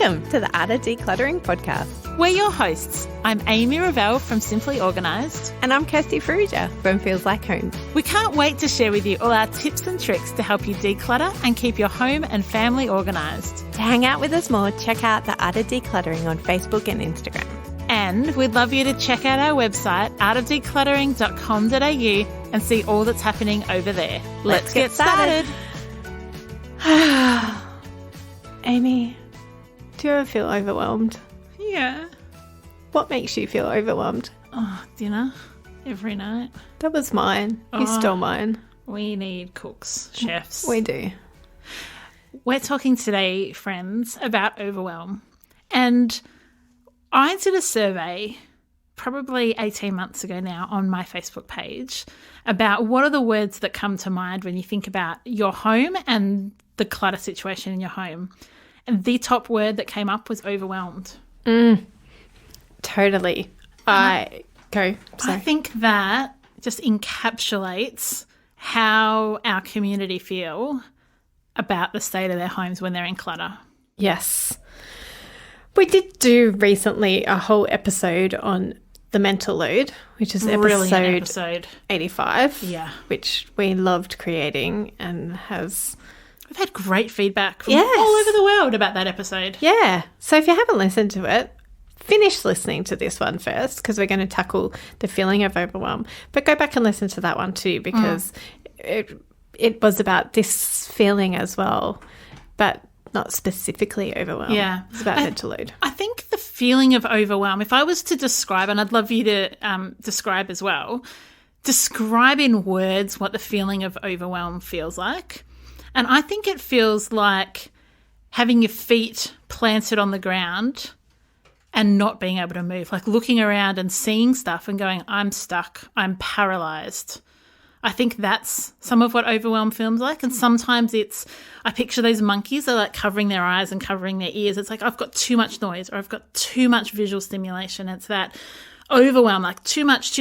Welcome to the Art of Decluttering podcast. We're your hosts. I'm Amy Revell from Simply Organised. And I'm Kirsty Fruja from Feels Like Home. We can't wait to share with you all our tips and tricks to help you declutter and keep your home and family organised. To hang out with us more, check out the Art of Decluttering on Facebook and Instagram. And we'd love you to check out our website, artofdecluttering.com.au, and see all that's happening over there. Let's get started. Amy, do you ever feel overwhelmed? Yeah. What makes you feel overwhelmed? Oh, dinner every night. That was mine. You stole mine. We need cooks, chefs. We do. We're talking today, friends, about overwhelm. And I did a survey probably 18 months ago now on my Facebook page about what are the words that come to mind when you think about your home and the clutter situation in your home. And the top word that came up was overwhelmed. Totally. I think that just encapsulates how our community feel about the state of their homes when they're in clutter. Yes. We did do recently a whole episode on the mental load, which is episode 85. Yeah. Which we loved creating and has... We've had great feedback from all over the world about that episode. Yeah. So if you haven't listened to it, finish listening to this one first because we're going to tackle the feeling of overwhelm. But go back and listen to that one too because it was about this feeling as well, but not specifically overwhelm. Yeah. It's about mental load. I think the feeling of overwhelm, if I was to describe, and I'd love you to describe as well, describe in words what the feeling of overwhelm feels like. And I think it feels like having your feet planted on the ground and not being able to move, like looking around and seeing stuff and going, I'm stuck, I'm paralysed. I think that's some of what overwhelm feels like. And sometimes I picture those monkeys, they're like covering their eyes and covering their ears. It's like, I've got too much noise or I've got too much visual stimulation. It's that overwhelm, like too much.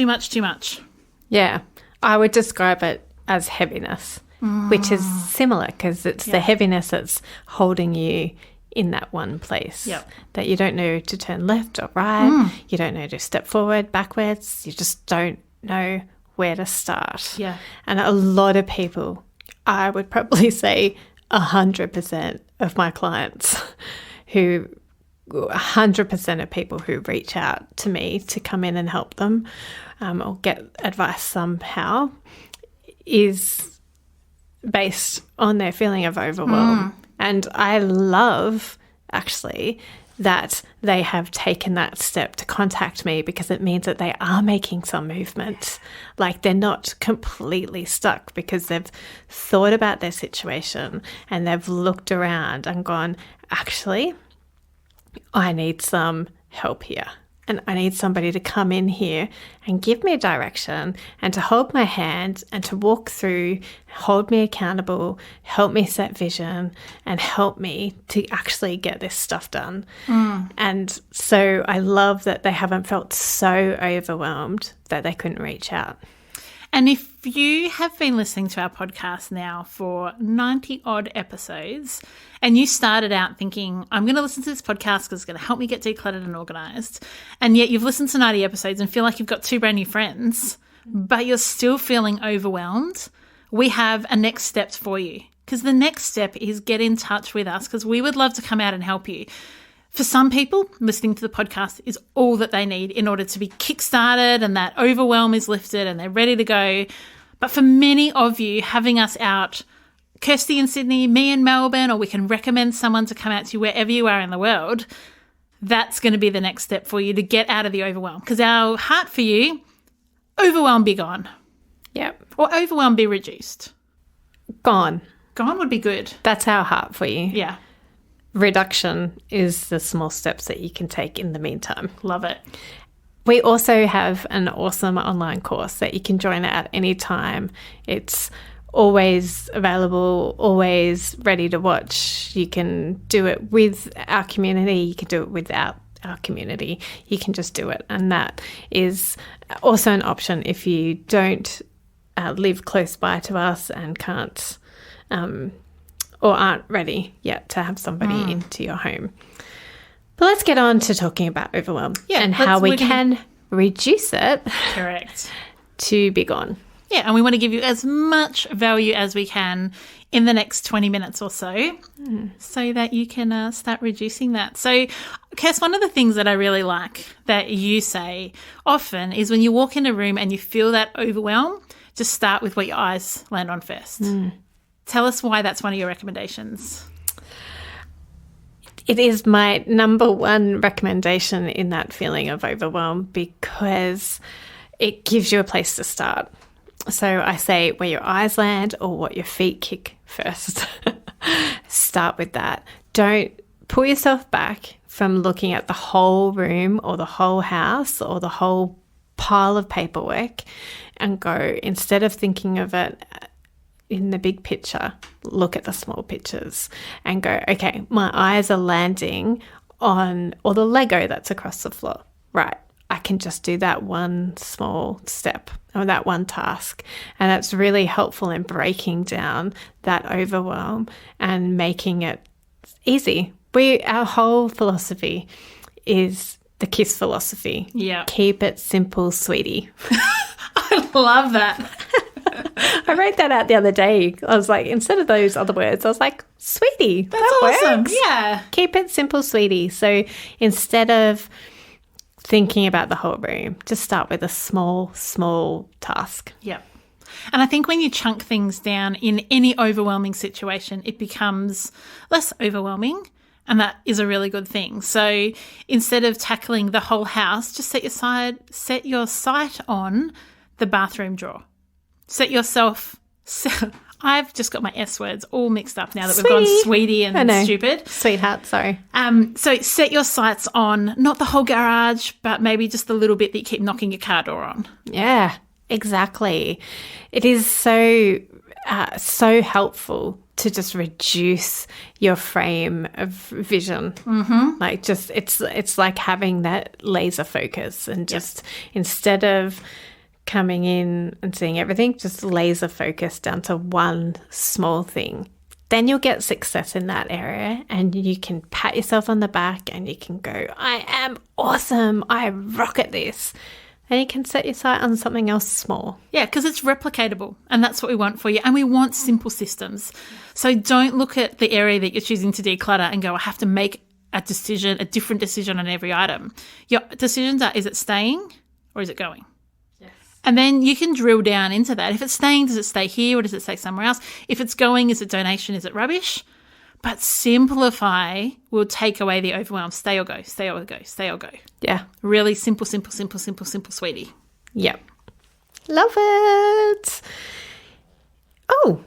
Yeah. I would describe it as heaviness. Which is similar because it's the heaviness that's holding you in that one place. Yep. That you don't know to turn left or right. You don't know to step forward, backwards. You just don't know where to start. Yeah. And a lot of people, I would probably say 100% of my clients 100% of people who reach out to me to come in and help them or get advice somehow is based on their feeling of overwhelm. And I love, actually, that they have taken that step to contact me because it means that they are making some movement. Like they're not completely stuck because they've thought about their situation and they've looked around and gone, actually, I need some help here. And I need somebody to come in here and give me direction and to hold my hand and to walk through, hold me accountable, help me set vision and help me to actually get this stuff done. And so I love that they haven't felt so overwhelmed that they couldn't reach out. And if you have been listening to our podcast now for 90 odd episodes and you started out thinking, I'm going to listen to this podcast because it's going to help me get decluttered and organised, and yet you've listened to 90 episodes and feel like you've got 2 brand new friends, but you're still feeling overwhelmed, we have a next step for you. Because the next step is get in touch with us because we would love to come out and help you. For some people, listening to the podcast is all that they need in order to be kickstarted and that overwhelm is lifted and they're ready to go. But for many of you, having us out, Kirsty in Sydney, me in Melbourne, or we can recommend someone to come out to you wherever you are in the world, that's going to be the next step for you to get out of the overwhelm. Because our heart for you, overwhelm be gone. Yep. Or overwhelm be reduced. Gone. Gone would be good. That's our heart for you. Yeah. Reduction is the small steps that you can take in the meantime. Love it. We also have an awesome online course that you can join at any time. It's always available, always ready to watch. You can do it with our community. You can do it without our community. You can just do it. And that is also an option if you don't live close by to us and can't or aren't ready yet to have somebody into your home. But let's get on to talking about overwhelm and how we can reduce it. Correct. To be gone. Yeah, and we want to give you as much value as we can in the next 20 minutes or so so that you can start reducing that. So, Kirst, one of the things that I really like that you say often is when you walk in a room and you feel that overwhelm, just start with what your eyes land on first. Tell us why that's one of your recommendations. It is my number one recommendation in that feeling of overwhelm because it gives you a place to start. So I say where your eyes land or what your feet kick first. Start with that. Don't pull yourself back from looking at the whole room or the whole house or the whole pile of paperwork and go, instead of thinking of it in the big picture, look at the small pictures and go, okay, my eyes are landing on all the Lego that's across the floor. Right. I can just do that one small step or that one task. And that's really helpful in breaking down that overwhelm and making it easy. Our whole philosophy is the KISS philosophy. Yeah. Keep it simple, sweetie. I love that. I wrote that out the other day. I was like, instead of those other words, I was like, sweetie. That's that awesome. Works. Yeah. Keep it simple, sweetie. So instead of thinking about the whole room, just start with a small task. Yep. And I think when you chunk things down in any overwhelming situation, it becomes less overwhelming, and that is a really good thing. So instead of tackling the whole house, just set your sight on the bathroom drawer. I've just got my S words all mixed up now that we've gone sweetie and stupid. Sweetheart, sorry. So set your sights on not the whole garage, but maybe just the little bit that you keep knocking your car door on. Yeah, exactly. It is so helpful to just reduce your frame of vision. Mm-hmm. Like just it's like having that laser focus and just instead of coming in and seeing everything, just laser focus down to one small thing. Then you'll get success in that area and you can pat yourself on the back and you can go, I am awesome. I rock at this. And you can set your sight on something else small. Yeah, because it's replicatable and that's what we want for you. And we want simple systems. So don't look at the area that you're choosing to declutter and go, I have to make a different decision on every item. Your decisions are, is it staying or is it going? And then you can drill down into that. If it's staying, does it stay here or does it stay somewhere else? If it's going, is it donation? Is it rubbish? But simplify will take away the overwhelm. Stay or go, stay or go, stay or go. Yeah. Really simple, sweetie. Yep. Love it. Oh,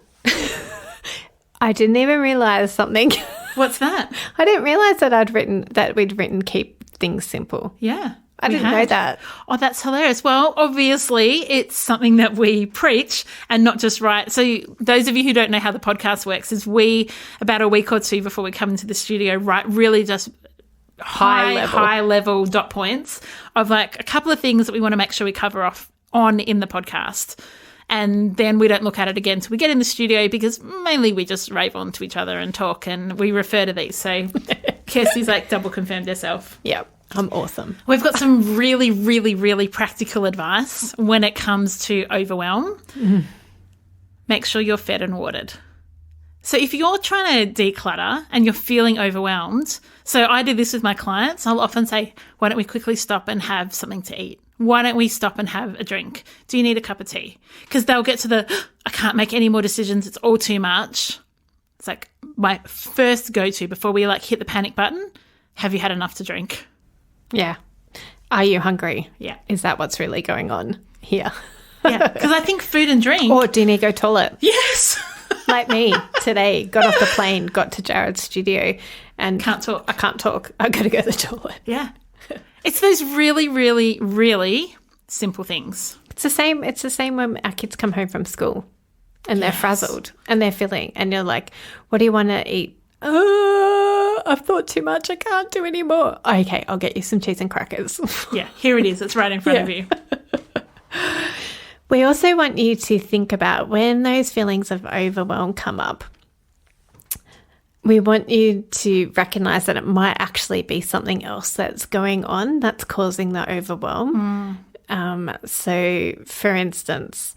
I didn't even realise something. What's that? I didn't realise that we'd written keep things simple. Yeah. I didn't know that. Oh, that's hilarious. Well, obviously, it's something that we preach and not just write. So those of you who don't know how the podcast works is we, about a week or two before we come into the studio, write really just high level dot points of like a couple of things that we want to make sure we cover off on in the podcast. And then we don't look at it again until we get in the studio because mainly we just rave on to each other and talk and we refer to these. So Kirsty's like double confirmed herself. Yep. I'm awesome. We've got some really, really, really practical advice when it comes to overwhelm. Mm. Make sure you're fed and watered. So if you're trying to declutter and you're feeling overwhelmed, so I do this with my clients, I'll often say, why don't we quickly stop and have something to eat? Why don't we stop and have a drink? Do you need a cup of tea? Because they'll get to I can't make any more decisions. It's all too much. It's like my first go-to before we hit the panic button. Have you had enough to drink? Yeah. Are you hungry? Yeah. Is that what's really going on here? Yeah, because I think food and drink. Or do you need to go toilet? Yes. Like me today, got off the plane, got to Jared's studio and can't talk. I can't talk. I've got to go to the toilet. Yeah. It's those really, really, really simple things. It's the same when our kids come home from school and they're frazzled and they're filling and you're like, what do you want to eat? I've thought too much. I can't do any more. Okay, I'll get you some cheese and crackers. Yeah, here it is. It's right in front of you. We also want you to think about when those feelings of overwhelm come up, we want you to recognize that it might actually be something else that's going on that's causing the overwhelm. So, for instance,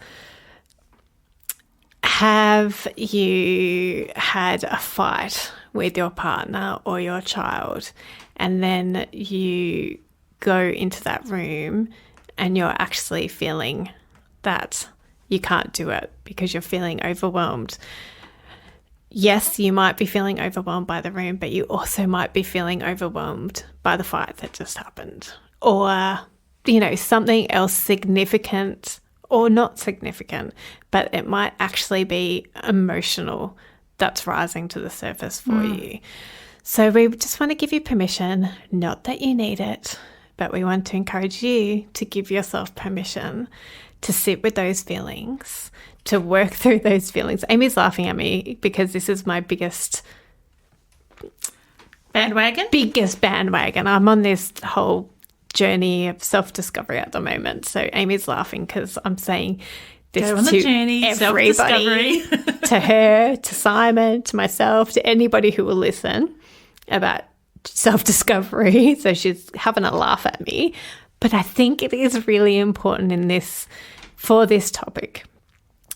have you had a fight with your partner or your child, and then you go into that room and you're actually feeling that you can't do it because you're feeling overwhelmed? Yes, you might be feeling overwhelmed by the room, but you also might be feeling overwhelmed by the fight that just happened, or, something else significant or not significant, but it might actually be emotional that's rising to the surface for you. So we just want to give you permission, not that you need it, but we want to encourage you to give yourself permission to sit with those feelings, to work through those feelings. Amy's laughing at me because this is my biggest bandwagon. I'm on this whole journey of self-discovery at the moment. So Amy's laughing because I'm saying this Go on the journey, everybody, to her, to Simon, to myself, to anybody who will listen, about self-discovery. So she's having a laugh at me. But I think it is really important for this topic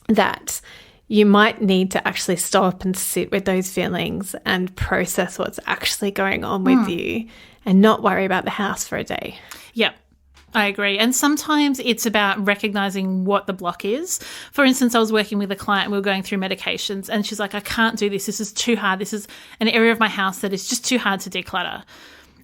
that you might need to actually stop and sit with those feelings and process what's actually going on with you and not worry about the house for a day. Yep. I agree. And sometimes it's about recognizing what the block is. For instance, I was working with a client, we were going through medications, and she's like, I can't do this. This is too hard. This is an area of my house that is just too hard to declutter.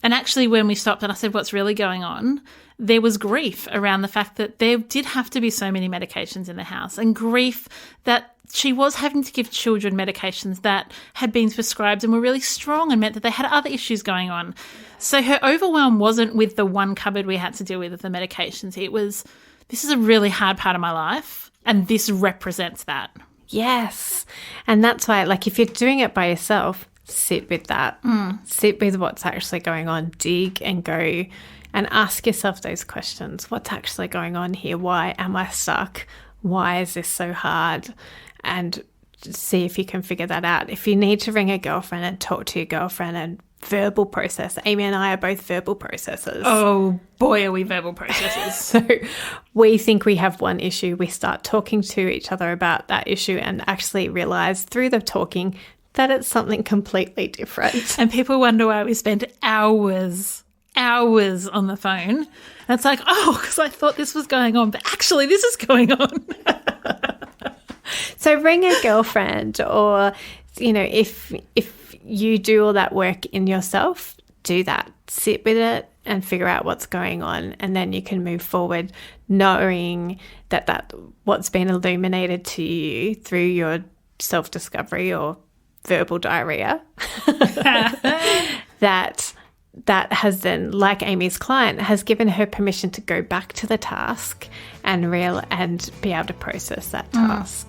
And actually, when we stopped and I said, what's really going on? There was grief around the fact that there did have to be so many medications in the house, and grief that she was having to give children medications that had been prescribed and were really strong and meant that they had other issues going on. So her overwhelm wasn't with the one cupboard we had to deal with the medications. It was, this is a really hard part of my life, and this represents that. Yes. And that's why, if you're doing it by yourself, sit with that. Sit with what's actually going on. Dig and go and ask yourself those questions. What's actually going on here? Why am I stuck? Why is this so hard? And see if you can figure that out. If you need to ring a girlfriend and talk to your girlfriend and verbal process. Amy and I are both verbal processors. Oh, boy, are we verbal processors. So we think we have one issue. We start talking to each other about that issue and actually realize through the talking that it's something completely different. And people wonder why we spend hours on the phone. And it's like, because I thought this was going on, but actually this is going on. So ring a girlfriend, or, if you do all that work in yourself, do that. Sit with it and figure out what's going on, and then you can move forward knowing that what's been illuminated to you through your self-discovery or verbal diarrhea, that has then, like Amy's client, has given her permission to go back to the task and be able to process that task.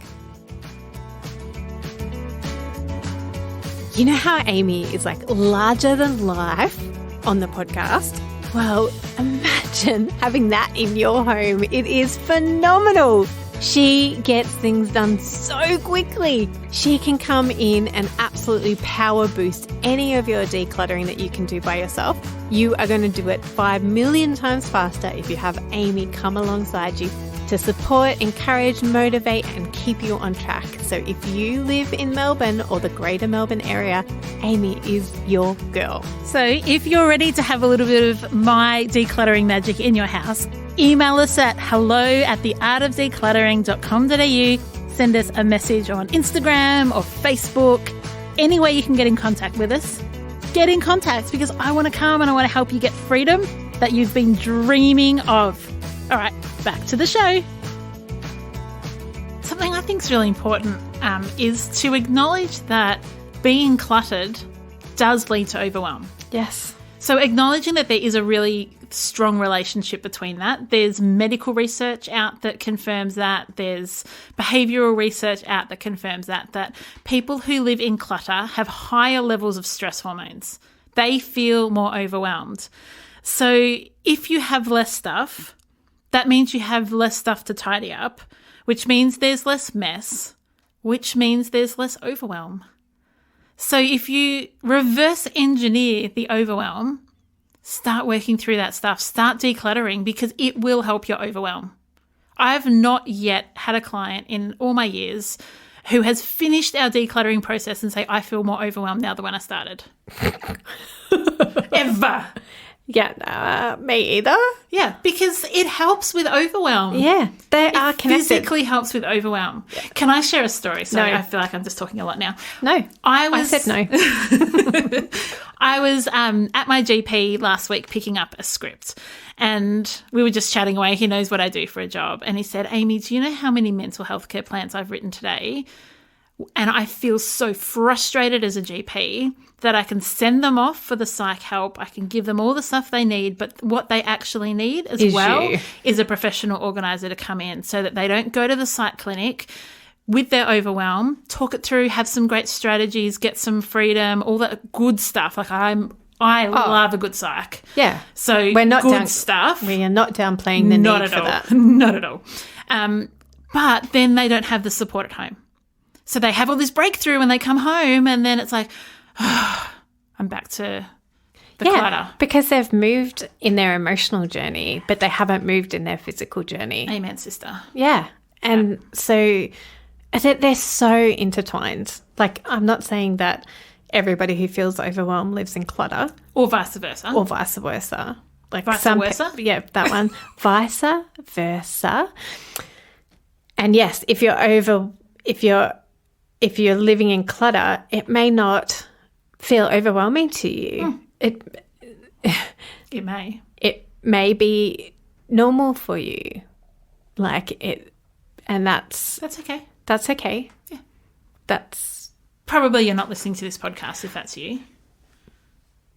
You know how Amy is larger than life on the podcast? Well, imagine having that in your home. It is phenomenal. She gets things done so quickly. She can come in and absolutely power boost any of your decluttering that you can do by yourself. You are going to do it 5 million times faster if you have Amy come alongside you to support, encourage, motivate, and keep you on track. So if you live in Melbourne or the greater Melbourne area, Amy is your girl. So if you're ready to have a little bit of my decluttering magic in your house, email us at hello@theartofdecluttering.com.au. Send us a message on Instagram or Facebook, any way you can get in contact with us. Get in contact, because I want to come and I want to help you get freedom that you've been dreaming of. All right, back to the show. Something I think is really important is to acknowledge that being cluttered does lead to overwhelm. Yes. So acknowledging that there is a really strong relationship between that. There's medical research out that confirms that. There's behavioural research out that confirms that people who live in clutter have higher levels of stress hormones. They feel more overwhelmed. So if you have less stuff, that means you have less stuff to tidy up, which means there's less mess, which means there's less overwhelm. So if you reverse engineer the overwhelm, start working through that stuff, start decluttering, because it will help your overwhelm. I've not yet had a client in all my years who has finished our decluttering process and say, I feel more overwhelmed now than when I started. Ever. Yeah, me either. Yeah, because it helps with overwhelm. Yeah, they are connected. Physically helps with overwhelm. Yeah. Can I share a story? Sorry, no. I feel like I'm just talking a lot now. No, I said no. I was at my GP last week picking up a script, and we were just chatting away. He knows what I do for a job. And he said, Amy, do you know how many mental health care plans I've written today? And I feel so frustrated as a GP that I can send them off for the psych help. I can give them all the stuff they need, but what they actually need as well is a professional organiser to come in so that they don't go to the psych clinic with their overwhelm, talk it through, have some great strategies, get some freedom, all that good stuff. Like I love a good psych. Yeah. So we're not good stuff. We are not downplaying the need for that. Not at all. But then they don't have the support at home. So they have all this breakthrough when they come home, and then it's like, oh, I'm back to the clutter. Because they've moved in their emotional journey, but they haven't moved in their physical journey. Amen, sister. Yeah. And so they're so intertwined. Like, I'm not saying that everybody who feels overwhelmed lives in clutter. Or vice versa. Like vice versa? Yeah, that one. Vice versa. And yes, if you're living in clutter, it may not feel overwhelming to you. It may. It may be normal for you. And that's okay. That's okay. Yeah. That's probably you're not listening to this podcast if that's you.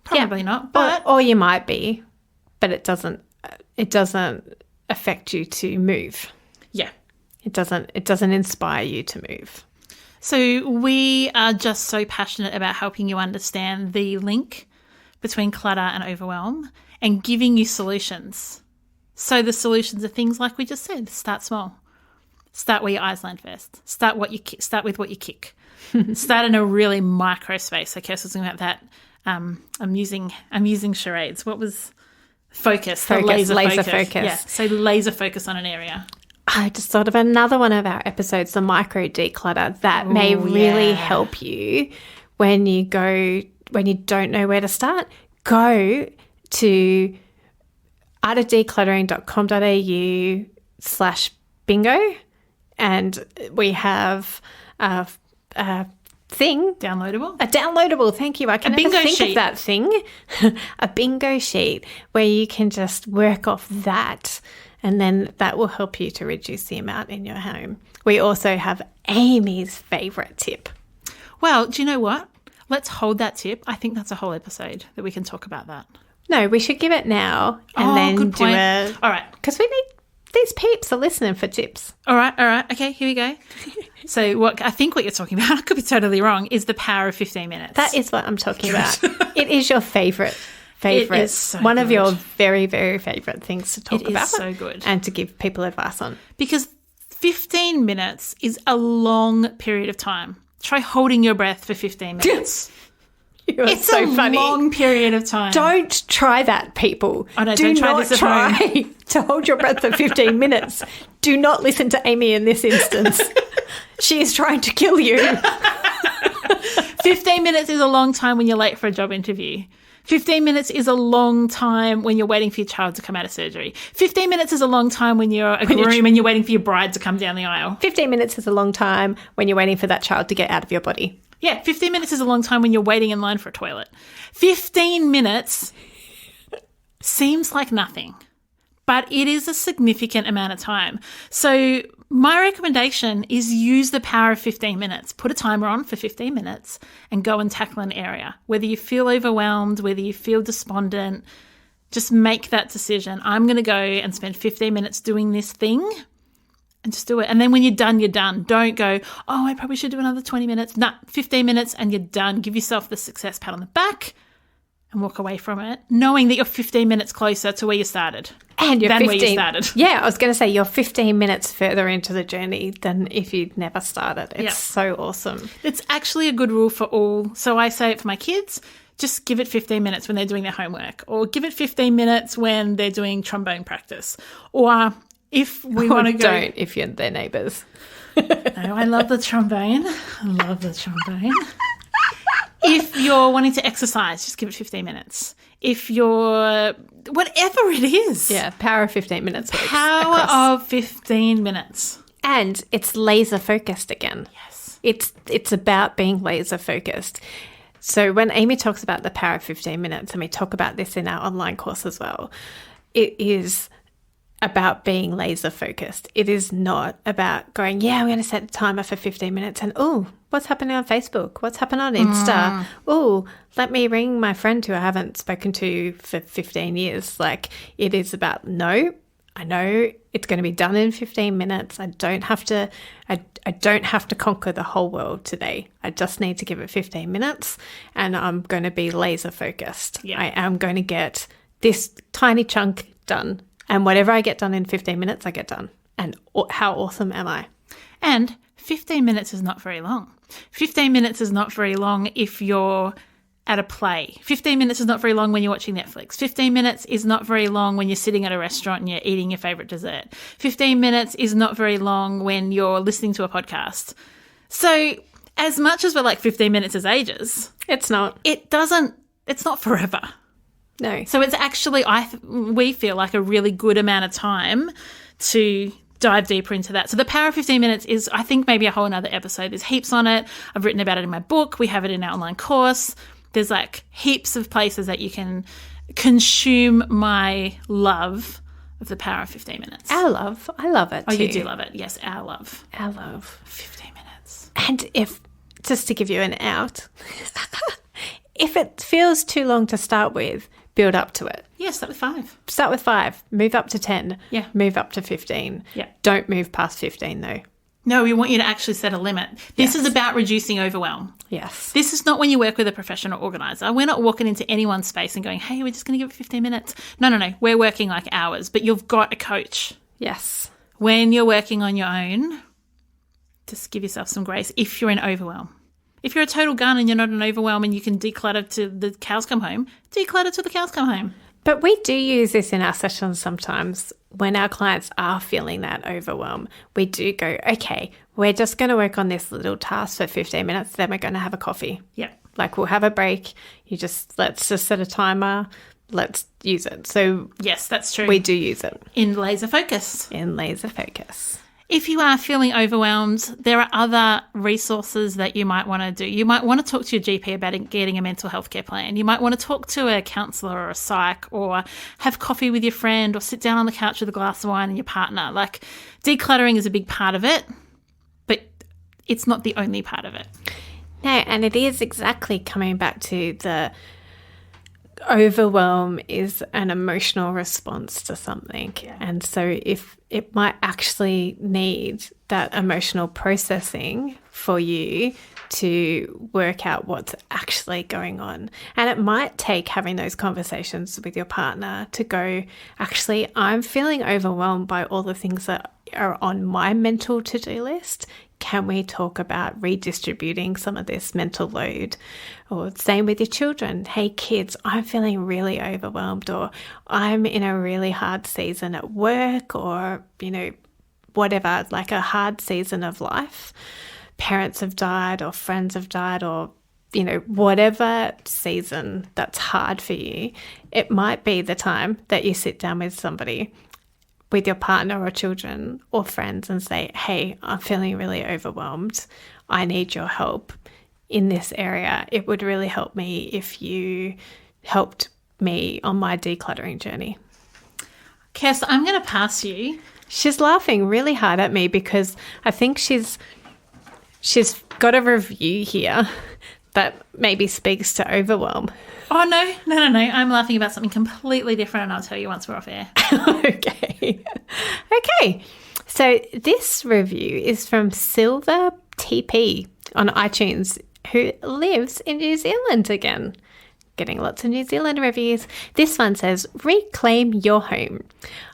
Probably not. But or you might be, but it doesn't affect you to move. Yeah. It doesn't inspire you to move. So we are just so passionate about helping you understand the link between clutter and overwhelm and giving you solutions. So the solutions are things like we just said. Start small. Start where your eyes land first. Start with what you kick. Start in a really micro space. So Kirst was talking about that. I'm using charades. What was focus? Laser focus. Yeah. So laser focus on an area. I just thought of another one of our episodes, the Micro Declutter, that may really help you when you don't know where to start. Go to artofdecluttering.com.au/bingo, and we have a thing. Downloadable. Thank you. I can never think of that thing. A bingo sheet where you can just work off that. And then that will help you to reduce the amount in your home. We also have Amy's favourite tip. Well, do you know what? Let's hold that tip. I think that's a whole episode that we can talk about that. No, we should give it now and then good point. Do it. All right. Because we need these peeps are listening for tips. All right. Okay, here we go. So what you're talking about, I could be totally wrong, is the power of 15 minutes. That is what I'm talking about. It is your favourite. It is so one good. of your very, very favourite things to talk about. It is so good. And to give people advice on. Because 15 minutes is a long period of time. Try holding your breath for 15 minutes. It's so funny. It's a long period of time. Don't try that, people. Oh, no, don't try this at home. To hold your breath for 15 minutes. Do not listen to Amy in this instance. She is trying to kill you. 15 minutes is a long time when you're late for a job interview. 15 minutes is a long time when you're waiting for your child to come out of surgery. 15 minutes is a long time when you're a groom and you're waiting for your bride to come down the aisle. 15 minutes is a long time when you're waiting for that child to get out of your body. Yeah, 15 minutes is a long time when you're waiting in line for a toilet. 15 minutes seems like nothing, but it is a significant amount of time. So my recommendation is use the power of 15 minutes. Put a timer on for 15 minutes and go and tackle an area. Whether you feel overwhelmed, whether you feel despondent, just make that decision. I'm going to go and spend 15 minutes doing this thing and just do it. And then when you're done, you're done. Don't go, oh, I probably should do another 20 minutes. Nah, 15 minutes and you're done. Give yourself the success pat on the back and walk away from it, knowing that you're 15 minutes closer to where you started. And you're where you started. Yeah, I was going to say you're 15 minutes further into the journey than if you'd never started. It's so awesome. It's actually a good rule for all. So I say it for my kids, just give it 15 minutes when they're doing their homework, or give it 15 minutes when they're doing trombone practice. Or if we want to go... Don't if you're their neighbours. No, I love the trombone. If you're wanting to exercise, just give it 15 minutes. If you're... whatever it is. Yeah, power of 15 minutes. Power of 15 minutes. And it's laser focused again. Yes. It's about being laser focused. So when Amy talks about the power of 15 minutes, and we talk about this in our online course as well, it is about being laser focused. It is not about going, yeah, we're going to set a timer for 15 minutes and, oh, what's happening on Facebook? What's happening on Insta? Oh, let me ring my friend who I haven't spoken to for 15 years. Like, it is about, no, I know it's going to be done in 15 minutes. I don't have to conquer the whole world today. I just need to give it 15 minutes and I'm going to be laser focused. Yeah. I am going to get this tiny chunk done. And whatever I get done in 15 minutes, I get done. And how awesome am I? And 15 minutes is not very long. 15 minutes is not very long if you're at a play. 15 minutes is not very long when you're watching Netflix. 15 minutes is not very long when you're sitting at a restaurant and you're eating your favourite dessert. 15 minutes is not very long when you're listening to a podcast. So as much as we're like 15 minutes is ages, it's not. It's not forever. No. So it's actually, we feel like a really good amount of time to dive deeper into that. So the power of 15 minutes is, I think, maybe a whole another episode. There's heaps on it. I've written about it in my book. We have it in our online course. There's like heaps of places that you can consume my love of the power of 15 minutes. Our love. I love it too. Oh, you do love it. Yes, our love. Our love. 15 minutes. And if, just to give you an out, if it feels too long to start with, build up to it. Yeah, start with 5. Start with 5. Move up to 10. Yeah. Move up to 15. Yeah. Don't move past 15 though. No, we want you to actually set a limit. This is about reducing overwhelm. Yes. This is not when you work with a professional organizer. We're not walking into anyone's space and going, hey, we're just going to give it 15 minutes. No. We're working like hours, but you've got a coach. Yes. When you're working on your own, just give yourself some grace if you're in overwhelm. If you're a total gun and you're not an overwhelm and you can declutter to the cows come home, declutter till the cows come home. But we do use this in our sessions sometimes when our clients are feeling that overwhelm. We do go, okay, we're just going to work on this little task for 15 minutes, then we're going to have a coffee. Yeah. Like we'll have a break. Let's just set a timer. Let's use it. So yes, that's true. We do use it. In laser focus. If you are feeling overwhelmed, there are other resources that you might want to do. You might want to talk to your GP about getting a mental health care plan. You might want to talk to a counsellor or a psych, or have coffee with your friend, or sit down on the couch with a glass of wine and your partner. Like, decluttering is a big part of it, but it's not the only part of it. No, and it is exactly coming back to the overwhelm is an emotional response to something. Yeah. And so if it might actually need that emotional processing for you to work out what's actually going on. And it might take having those conversations with your partner to go, actually, I'm feeling overwhelmed by all the things that are on my mental to-do list. Can we talk about redistributing some of this mental load? Or same with your children. Hey, kids, I'm feeling really overwhelmed, or I'm in a really hard season at work, or, whatever, like a hard season of life. Parents have died, or friends have died, or, whatever season that's hard for you. It might be the time that you sit down with somebody, with your partner or children or friends, and say, hey, I'm feeling really overwhelmed. I need your help in this area. It would really help me if you helped me on my decluttering journey. Kirst, I'm going to pass you. She's laughing really hard at me because I think she's got a review here that maybe speaks to overwhelm. Oh, no. I'm laughing about something completely different, and I'll tell you once we're off air. Okay. So this review is from Silver TP on iTunes, who lives in New Zealand again. getting lots of New Zealand reviews. This one says, reclaim your home.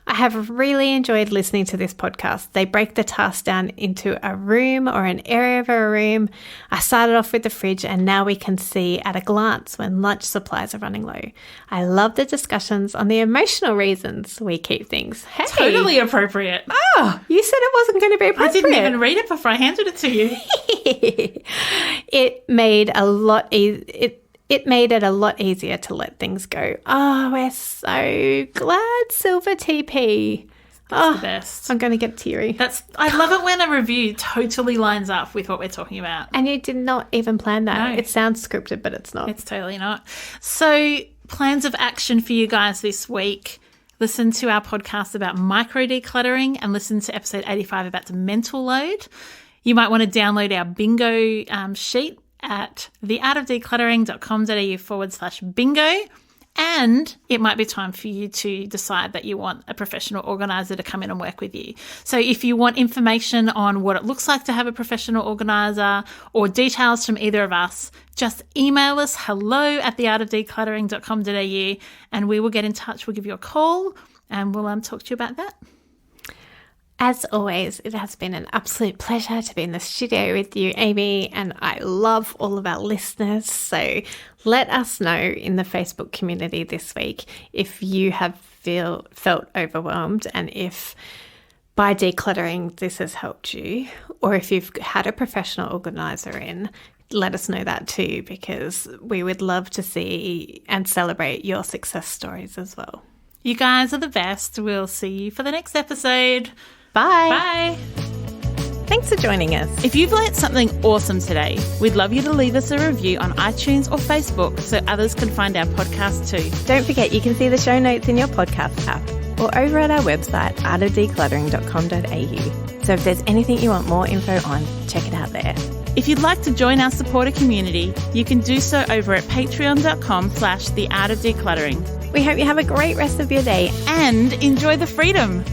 I have really enjoyed listening to this podcast. They break the task down into a room or an area of a room. I started off with the fridge and now we can see at a glance when lunch supplies are running low. I love the discussions on the emotional reasons we keep things. Hey. Totally appropriate. Oh, you said it wasn't going to be appropriate. I didn't even read it before I handed it to you. It made it a lot easier to let things go. Oh, we're so glad, Silver TP. That's the best. I'm going to get teary. I love it when a review totally lines up with what we're talking about. And you did not even plan that. No. It sounds scripted, but it's not. It's totally not. So, plans of action for you guys this week. Listen to our podcast about micro decluttering and listen to episode 85 about the mental load. You might want to download our bingo sheet at theartofdecluttering.com.au/bingo. And it might be time for you to decide that you want a professional organizer to come in and work with you. So if you want information on what it looks like to have a professional organizer or details from either of us, just email us hello@theartofdecluttering.com.au and we will get in touch. We'll give you a call and we'll talk to you about that. As always, it has been an absolute pleasure to be in the studio with you, Amy, and I love all of our listeners. So let us know in the Facebook community this week if you have felt overwhelmed and if by decluttering this has helped you, or if you've had a professional organizer in. Let us know that too, because we would love to see and celebrate your success stories as well. You guys are the best. We'll see you for the next episode. Bye. Bye. Thanks for joining us. If you've learnt something awesome today, we'd love you to leave us a review on iTunes or Facebook so others can find our podcast too. Don't forget you can see the show notes in your podcast app or over at our website, artofdecluttering.com.au. So if there's anything you want more info on, check it out there. If you'd like to join our supporter community, you can do so over at patreon.com/theartofdecluttering. We hope you have a great rest of your day and enjoy the freedom.